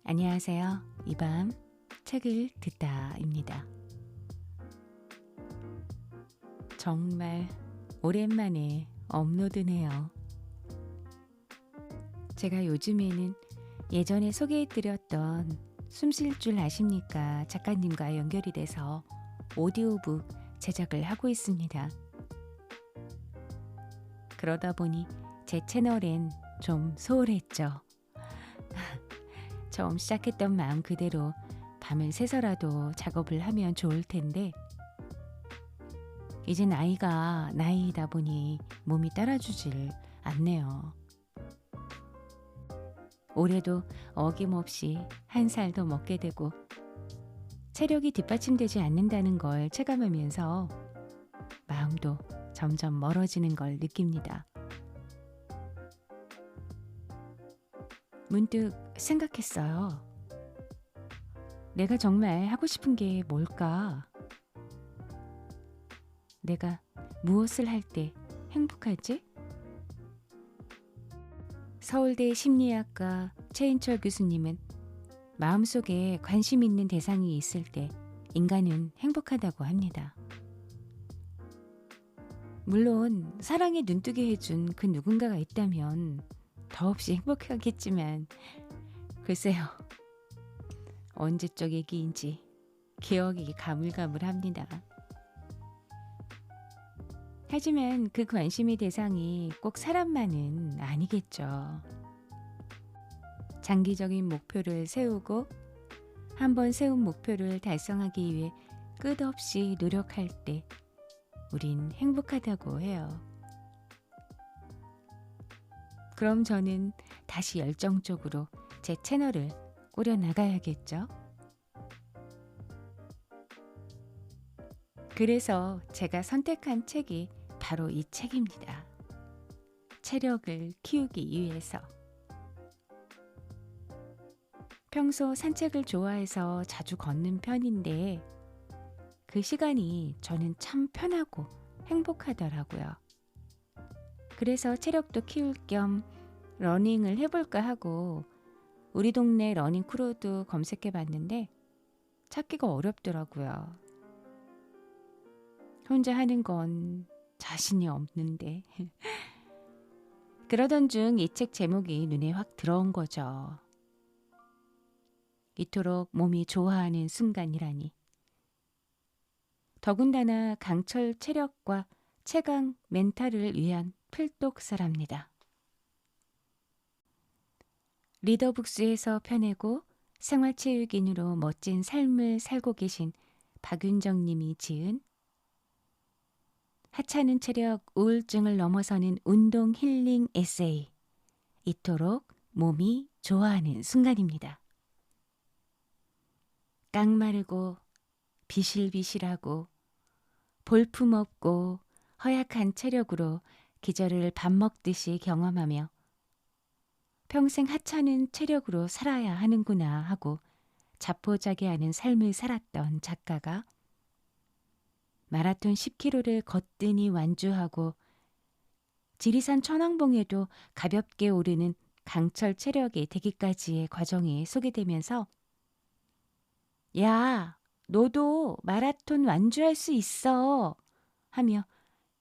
안녕하세요. 이 밤 책을 듣다입니다. 정말 오랜만에 업로드네요. 제가 요즘에는 예전에 소개해드렸던 숨 쉴 줄 아십니까? 작가님과 연결이 돼서 오디오북 제작을 하고 있습니다. 그러다 보니 제 채널엔 좀 소홀했죠. 처음 시작했던 마음 그대로 밤을 새서라도 작업을 하면 좋을 텐데 이제 나이가 나이다 보니 몸이 따라주질 않네요. 올해도 어김없이 한 살 더 먹게 되고 체력이 뒷받침되지 않는다는 걸 체감하면서 마음도 점점 멀어지는 걸 느낍니다. 문득 생각했어요. 내가 정말 하고 싶은 게 뭘까? 내가 무엇을 할 때 행복하지? 서울대 심리학과 최인철 교수님은 마음속에 관심 있는 대상이 있을 때 인간은 행복하다고 합니다. 물론 사랑에 눈뜨게 해준 그 누군가가 있다면 더없이 행복하겠지만 글쎄요. 언제적 얘기인지 기억이 가물가물합니다. 하지만 그 관심의 대상이 꼭 사람만은 아니겠죠. 장기적인 목표를 세우고 한번 세운 목표를 달성하기 위해 끝없이 노력할 때 우린 행복하다고 해요. 그럼 저는 다시 열정적으로 제 채널을 꾸려나가야겠죠? 그래서 제가 선택한 책이 바로 이 책입니다. 체력을 키우기 위해서. 평소 산책을 좋아해서 자주 걷는 편인데 그 시간이 저는 참 편하고 행복하더라고요. 그래서 체력도 키울 겸 러닝을 해볼까 하고 우리 동네 러닝 크루도 검색해 봤는데 찾기가 어렵더라고요. 혼자 하는 건 자신이 없는데. 그러던 중 이 책 제목이 눈에 확 들어온 거죠. 이토록 몸이 좋아하는 순간이라니. 더군다나 강철 체력과 최강 멘탈을 위한 필독서랍니다. 리더북스에서 펴내고 생활체육인으로 멋진 삶을 살고 계신 박윤정 님이 지은 하찮은 체력 우울증을 넘어서는 운동 힐링 에세이. 이토록 몸이 좋아하는 순간입니다. 깡마르고 비실비실하고 볼품없고 허약한 체력으로 기절을 밥 먹듯이 경험하며 평생 하찮은 체력으로 살아야 하는구나 하고 자포자기하는 삶을 살았던 작가가 마라톤 10km를 거뜬히 완주하고 지리산 천왕봉에도 가볍게 오르는 강철 체력이 되기까지의 과정이 소개되면서 야, 너도 마라톤 완주할 수 있어 하며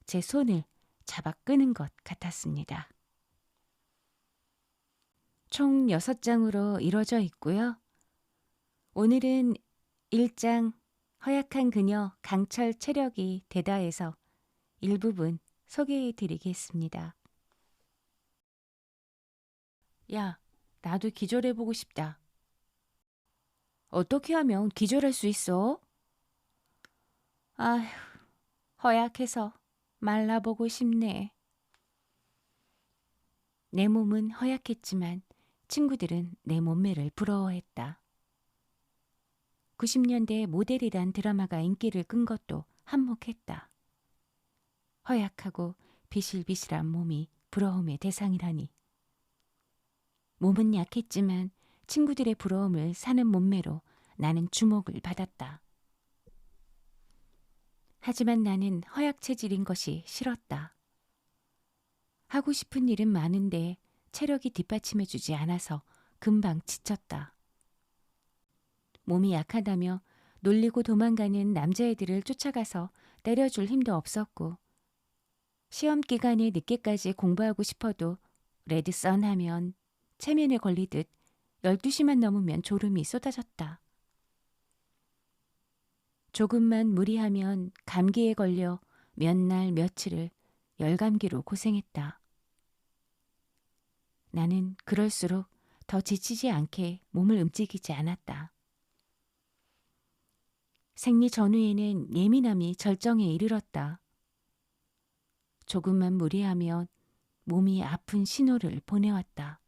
제 손을 잡아 끄는 것 같았습니다. 총 6장으로 이뤄져 있고요. 오늘은 1장 허약한 그녀 강철 체력이 되다에서 일부분 소개해 드리겠습니다. 야, 나도 기절해보고 싶다. 어떻게 하면 기절할 수 있어? 아휴, 허약해서 말라보고 싶네. 내 몸은 허약했지만 친구들은 내 몸매를 부러워했다. 90년대 모델이란 드라마가 인기를 끈 것도 한몫했다. 허약하고 비실비실한 몸이 부러움의 대상이라니. 몸은 약했지만 친구들의 부러움을 사는 몸매로 나는 주목을 받았다. 하지만 나는 허약 체질인 것이 싫었다. 하고 싶은 일은 많은데 체력이 뒷받침해주지 않아서 금방 지쳤다. 몸이 약하다며 놀리고 도망가는 남자애들을 쫓아가서 때려줄 힘도 없었고 시험 기간에 늦게까지 공부하고 싶어도 레드선 하면 체면에 걸리듯 12시만 넘으면 졸음이 쏟아졌다. 조금만 무리하면 감기에 걸려 몇 날 며칠을 열감기로 고생했다. 나는 그럴수록 더 지치지 않게 몸을 움직이지 않았다. 생리 전후에는 예민함이 절정에 이르렀다. 조금만 무리하면 몸이 아픈 신호를 보내왔다.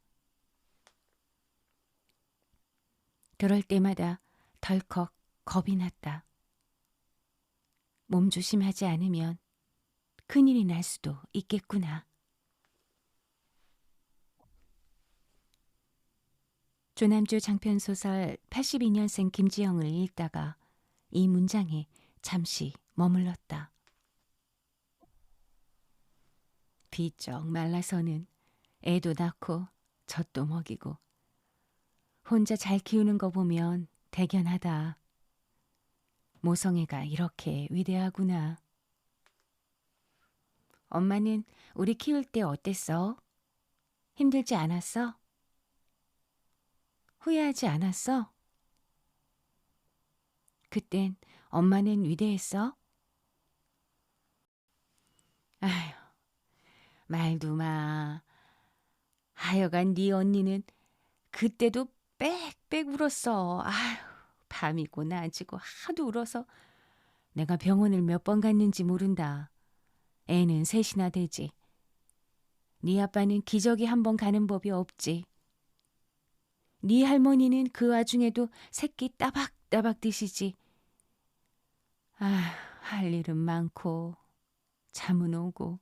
그럴 때마다 덜컥 겁이 났다. 몸조심하지 않으면 큰일이 날 수도 있겠구나. 조남주 장편소설 82년생 김지영을 읽다가 이 문장에 잠시 머물렀다. 비쩍 말라서는 애도 낳고 젖도 먹이고 혼자 잘 키우는 거 보면 대견하다. 모성애가 이렇게 위대하구나. 엄마는 우리 키울 때 어땠어? 힘들지 않았어? 후회하지 않았어? 그땐 엄마는 위대했어? 아휴, 말도 마. 하여간 네 언니는 그때도 빽빽 울었어. 아휴, 밤이고 낮이고 하도 울어서 내가 병원을 몇 번 갔는지 모른다. 애는 셋이나 되지. 네 아빠는 기저귀 한 번 가는 법이 없지. 네 할머니는 그 와중에도 새끼 따박따박 드시지. 할 일은 많고 잠은 오고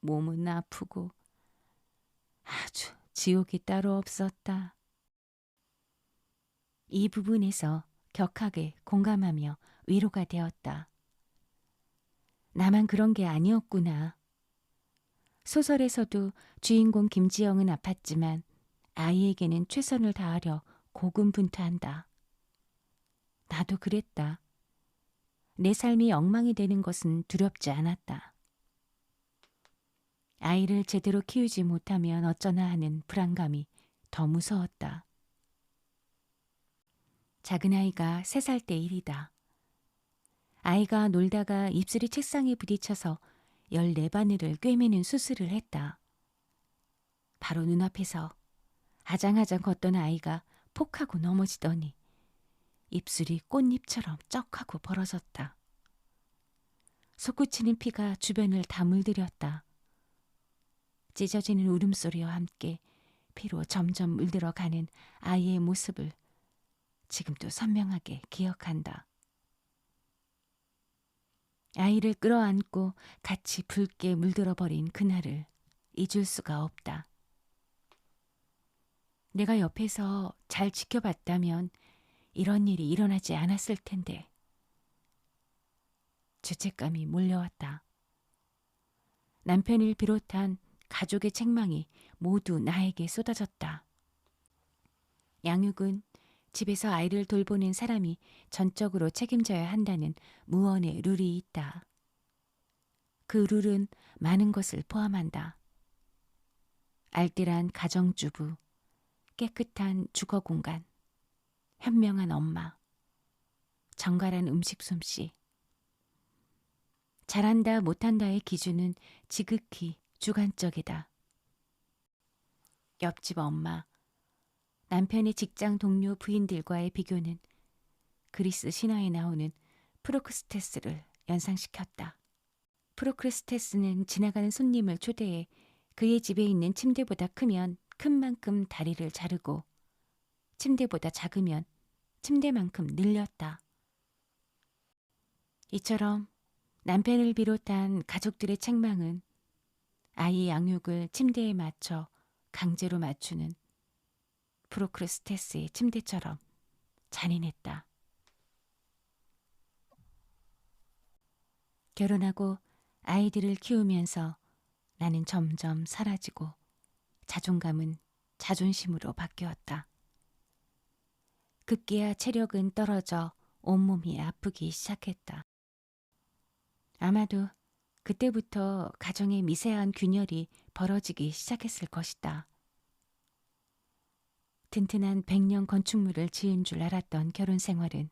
몸은 아프고 아주 지옥이 따로 없었다. 이 부분에서 격하게 공감하며 위로가 되었다. 나만 그런 게 아니었구나. 소설에서도 주인공 김지영은 아팠지만 아이에게는 최선을 다하려 고군분투한다. 나도 그랬다. 내 삶이 엉망이 되는 것은 두렵지 않았다. 아이를 제대로 키우지 못하면 어쩌나 하는 불안감이 더 무서웠다. 작은 아이가 3살 때 일이다. 아이가 놀다가 입술이 책상에 부딪혀서 14바늘을 꿰매는 수술을 했다. 바로 눈앞에서 아장아장 걷던 아이가 폭하고 넘어지더니 입술이 꽃잎처럼 쩍하고 벌어졌다. 솟구치는 피가 주변을 다 물들였다. 찢어지는 울음소리와 함께 피로 점점 물들어가는 아이의 모습을 지금도 선명하게 기억한다. 아이를 끌어안고 같이 붉게 물들어버린 그날을 잊을 수가 없다. 내가 옆에서 잘 지켜봤다면 이런 일이 일어나지 않았을 텐데. 죄책감이 몰려왔다. 남편을 비롯한 가족의 책망이 모두 나에게 쏟아졌다. 양육은 집에서 아이를 돌보는 사람이 전적으로 책임져야 한다는 무언의 룰이 있다. 그 룰은 많은 것을 포함한다. 알뜰한 가정주부, 깨끗한 주거 공간, 현명한 엄마, 정갈한 음식 솜씨. 잘한다 못한다의 기준은 지극히 주관적이다. 옆집 엄마, 남편의 직장 동료 부인들과의 비교는 그리스 신화에 나오는 프로크스테스를 연상시켰다. 프로크스테스는 지나가는 손님을 초대해 그의 집에 있는 침대보다 크면 큰 만큼 다리를 자르고 침대보다 작으면 침대만큼 늘렸다. 이처럼 남편을 비롯한 가족들의 책망은 아이 양육을 침대에 맞춰 강제로 맞추는 프로크스테스의 침대처럼 잔인했다. 결혼하고 아이들을 키우면서 나는 점점 사라지고 자존감은 자존심으로 바뀌었다. 급기야 체력은 떨어져 온몸이 아프기 시작했다. 아마도 그때부터 가정의 미세한 균열이 벌어지기 시작했을 것이다. 튼튼한 백년 건축물을 지은 줄 알았던 결혼 생활은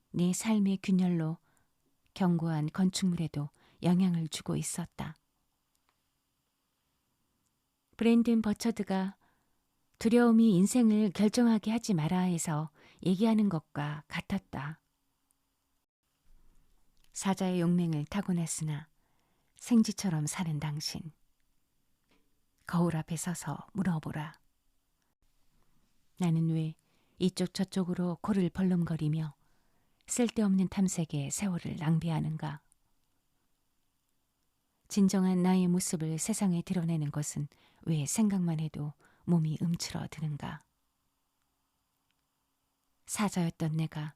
내 삶의 균열로 견고한 건축물에도 영향을 주고 있었다. 브랜든 버처드가 두려움이 인생을 결정하게 하지 마라 해서 얘기하는 것과 같았다. 사자의 용맹을 타고났으나 생쥐처럼 사는 당신. 거울 앞에 서서 물어보라. 나는 왜 이쪽 저쪽으로 코를 벌름거리며 쓸데없는 탐색에 세월을 낭비하는가. 진정한 나의 모습을 세상에 드러내는 것은 왜 생각만 해도 몸이 움츠러드는가. 사자였던 내가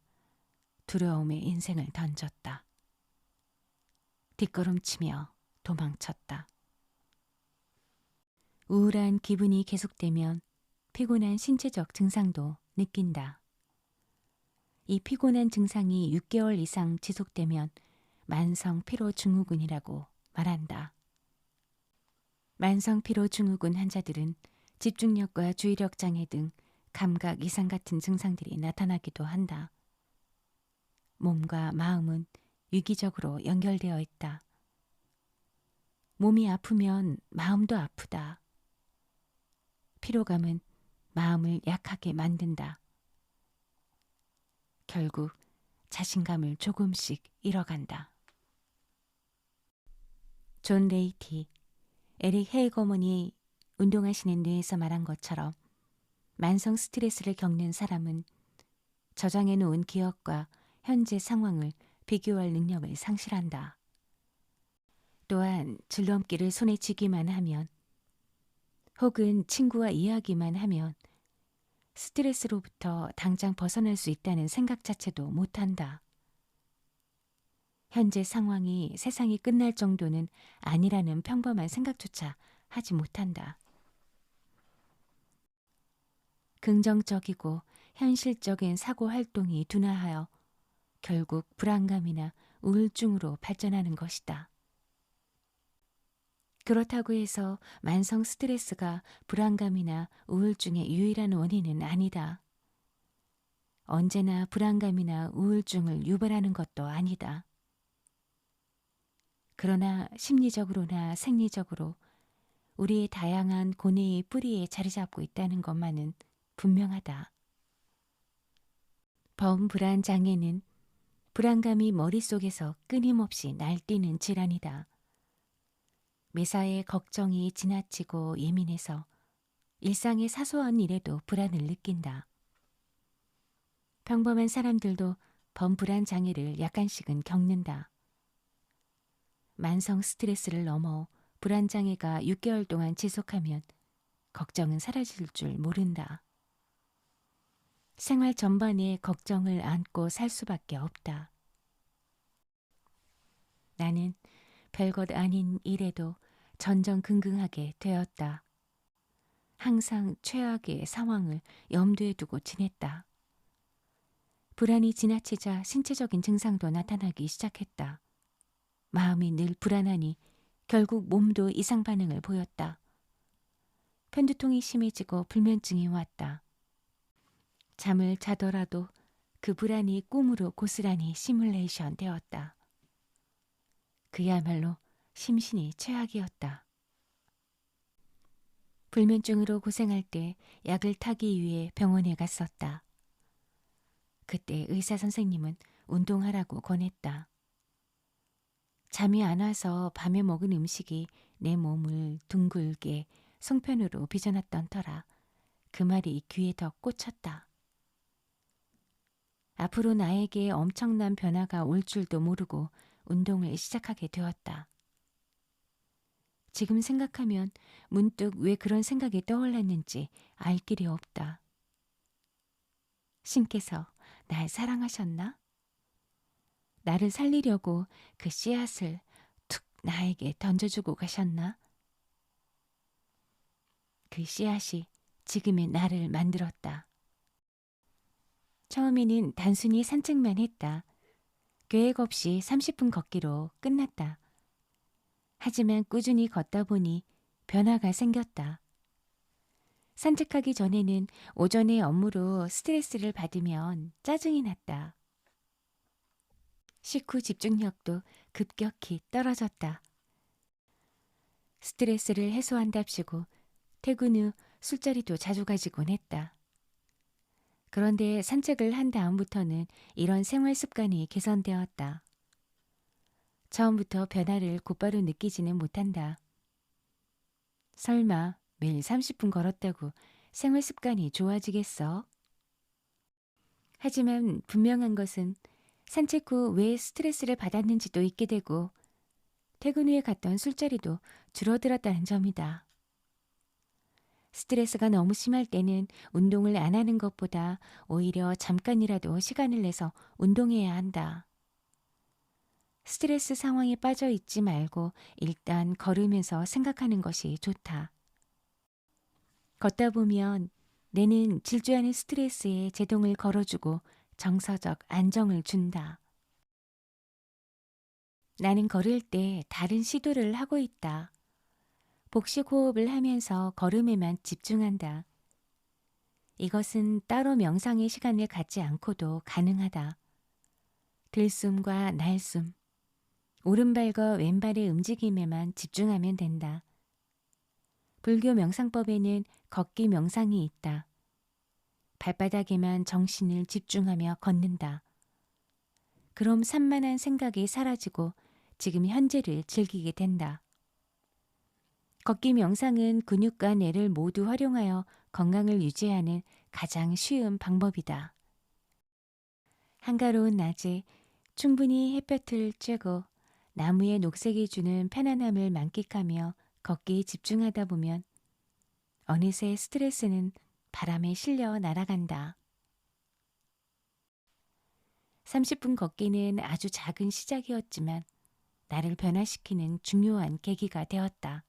두려움의 인생을 던졌다. 뒷걸음치며 도망쳤다. 우울한 기분이 계속되면 피곤한 신체적 증상도 느낀다. 이 피곤한 증상이 6개월 이상 지속되면 만성 피로 증후군이라고 말한다. 만성 피로 증후군 환자들은 집중력과 주의력 장애 등 감각 이상 같은 증상들이 나타나기도 한다. 몸과 마음은 유기적으로 연결되어 있다. 몸이 아프면 마음도 아프다. 피로감은 마음을 약하게 만든다. 결국 자신감을 조금씩 잃어간다. 존 레이티, 에릭 헤이거먼이 운동하시는 뇌에서 말한 것처럼 만성 스트레스를 겪는 사람은 저장해 놓은 기억과 현재 상황을 비교할 능력을 상실한다. 또한 줄넘기를 손에 쥐기만 하면 혹은 친구와 이야기만 하면 스트레스로부터 당장 벗어날 수 있다는 생각 자체도 못한다. 현재 상황이 세상이 끝날 정도는 아니라는 평범한 생각조차 하지 못한다. 긍정적이고 현실적인 사고 활동이 둔화하여 결국 불안감이나 우울증으로 발전하는 것이다. 그렇다고 해서 만성 스트레스가 불안감이나 우울증의 유일한 원인은 아니다. 언제나 불안감이나 우울증을 유발하는 것도 아니다. 그러나 심리적으로나 생리적으로 우리의 다양한 고뇌의 뿌리에 자리 잡고 있다는 것만은 분명하다. 범불안 장애는 불안감이 머릿속에서 끊임없이 날뛰는 질환이다. 매사에 걱정이 지나치고 예민해서 일상의 사소한 일에도 불안을 느낀다. 평범한 사람들도 범불안 장애를 약간씩은 겪는다. 만성 스트레스를 넘어 불안 장애가 6개월 동안 지속하면 걱정은 사라질 줄 모른다. 생활 전반에 걱정을 안고 살 수밖에 없다. 나는 별것 아닌 일에도 전전긍긍하게 되었다. 항상 최악의 상황을 염두에 두고 지냈다. 불안이 지나치자 신체적인 증상도 나타나기 시작했다. 마음이 늘 불안하니 결국 몸도 이상 반응을 보였다. 편두통이 심해지고 불면증이 왔다. 잠을 자더라도 그 불안이 꿈으로 고스란히 시뮬레이션 되었다. 그야말로 심신이 최악이었다. 불면증으로 고생할 때 약을 타기 위해 병원에 갔었다. 그때 의사 선생님은 운동하라고 권했다. 잠이 안 와서 밤에 먹은 음식이 내 몸을 둥글게 송편으로 빚어놨던 터라 그 말이 귀에 더 꽂혔다. 앞으로 나에게 엄청난 변화가 올 줄도 모르고 운동을 시작하게 되었다. 지금 생각하면 문득 왜 그런 생각이 떠올랐는지 알 길이 없다. 신께서 날 사랑하셨나? 나를 살리려고 그 씨앗을 툭 나에게 던져주고 가셨나? 그 씨앗이 지금의 나를 만들었다. 처음에는 단순히 산책만 했다. 계획 없이 30분 걷기로 끝났다. 하지만 꾸준히 걷다 보니 변화가 생겼다. 산책하기 전에는 오전에 업무로 스트레스를 받으면 짜증이 났다. 식후 집중력도 급격히 떨어졌다. 스트레스를 해소한답시고 퇴근 후 술자리도 자주 가지곤 했다. 그런데 산책을 한 다음부터는 이런 생활 습관이 개선되었다. 처음부터 변화를 곧바로 느끼지는 못한다. 설마 매일 30분 걸었다고 생활 습관이 좋아지겠어? 하지만 분명한 것은 산책 후 왜 스트레스를 받았는지도 잊게 되고 퇴근 후에 갔던 술자리도 줄어들었다는 점이다. 스트레스가 너무 심할 때는 운동을 안 하는 것보다 오히려 잠깐이라도 시간을 내서 운동해야 한다. 스트레스 상황에 빠져 있지 말고 일단 걸으면서 생각하는 것이 좋다. 걷다 보면 뇌는 질주하는 스트레스에 제동을 걸어주고 정서적 안정을 준다. 나는 걸을 때 다른 시도를 하고 있다. 복식 호흡을 하면서 걸음에만 집중한다. 이것은 따로 명상의 시간을 갖지 않고도 가능하다. 들숨과 날숨, 오른발과 왼발의 움직임에만 집중하면 된다. 불교 명상법에는 걷기 명상이 있다. 발바닥에만 정신을 집중하며 걷는다. 그럼 산만한 생각이 사라지고 지금 현재를 즐기게 된다. 걷기 명상은 근육과 뇌를 모두 활용하여 건강을 유지하는 가장 쉬운 방법이다. 한가로운 낮에 충분히 햇볕을 쬐고 나무의 녹색이 주는 편안함을 만끽하며 걷기에 집중하다 보면 어느새 스트레스는 바람에 실려 날아간다. 30분 걷기는 아주 작은 시작이었지만 나를 변화시키는 중요한 계기가 되었다.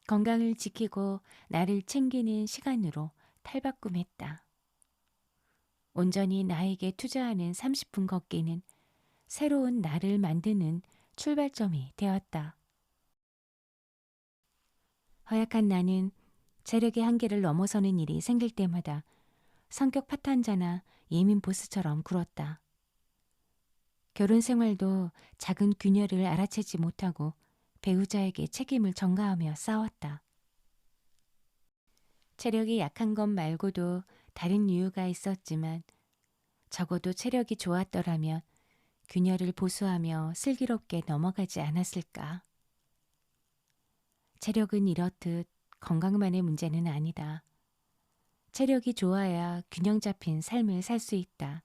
건강을 지키고 나를 챙기는 시간으로 탈바꿈했다. 온전히 나에게 투자하는 30분 걷기는 새로운 나를 만드는 출발점이 되었다. 허약한 나는 체력의 한계를 넘어서는 일이 생길 때마다 성격 파탄자나 예민 보스처럼 굴었다. 결혼 생활도 작은 균열을 알아채지 못하고 배우자에게 책임을 전가하며 싸웠다. 체력이 약한 것 말고도 다른 이유가 있었지만 적어도 체력이 좋았더라면 균열을 보수하며 슬기롭게 넘어가지 않았을까. 체력은 이렇듯 건강만의 문제는 아니다. 체력이 좋아야 균형 잡힌 삶을 살 수 있다.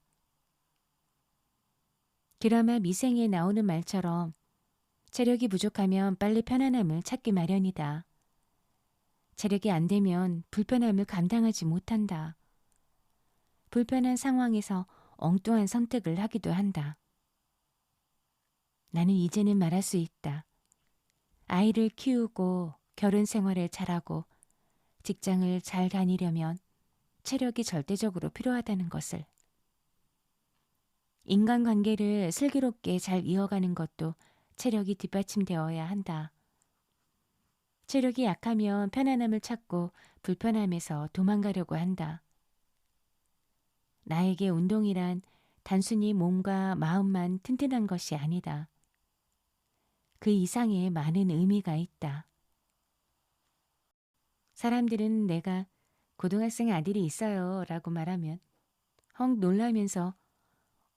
드라마 미생에 나오는 말처럼 체력이 부족하면 빨리 편안함을 찾기 마련이다. 체력이 안 되면 불편함을 감당하지 못한다. 불편한 상황에서 엉뚱한 선택을 하기도 한다. 나는 이제는 말할 수 있다. 아이를 키우고 결혼 생활을 잘하고 직장을 잘 다니려면 체력이 절대적으로 필요하다는 것을. 인간관계를 슬기롭게 잘 이어가는 것도 체력이 뒷받침되어야 한다. 체력이 약하면 편안함을 찾고 불편함에서 도망가려고 한다. 나에게 운동이란 단순히 몸과 마음만 튼튼한 것이 아니다. 그 이상의 많은 의미가 있다. 사람들은 내가 고등학생 아들이 있어요 라고 말하면 헉 놀라면서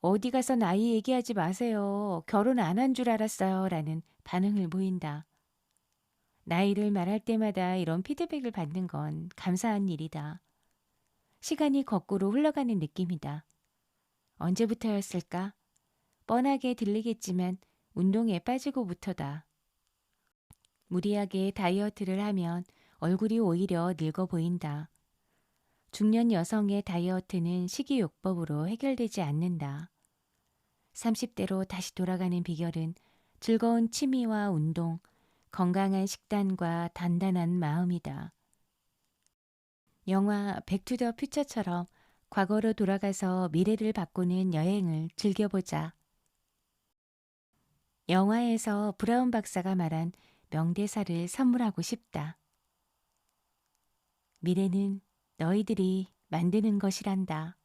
어디 가서 나이 얘기하지 마세요. 결혼 안 한 줄 알았어요 라는 반응을 보인다. 나이를 말할 때마다 이런 피드백을 받는 건 감사한 일이다. 시간이 거꾸로 흘러가는 느낌이다. 언제부터였을까? 뻔하게 들리겠지만 운동에 빠지고부터다. 무리하게 다이어트를 하면 얼굴이 오히려 늙어 보인다. 중년 여성의 다이어트는 식이요법으로 해결되지 않는다. 30대로 다시 돌아가는 비결은 즐거운 취미와 운동, 건강한 식단과 단단한 마음이다. 영화 백투더 퓨처처럼 과거로 돌아가서 미래를 바꾸는 여행을 즐겨보자. 영화에서 브라운 박사가 말한 명대사를 선물하고 싶다. 미래는 너희들이 만드는 것이란다.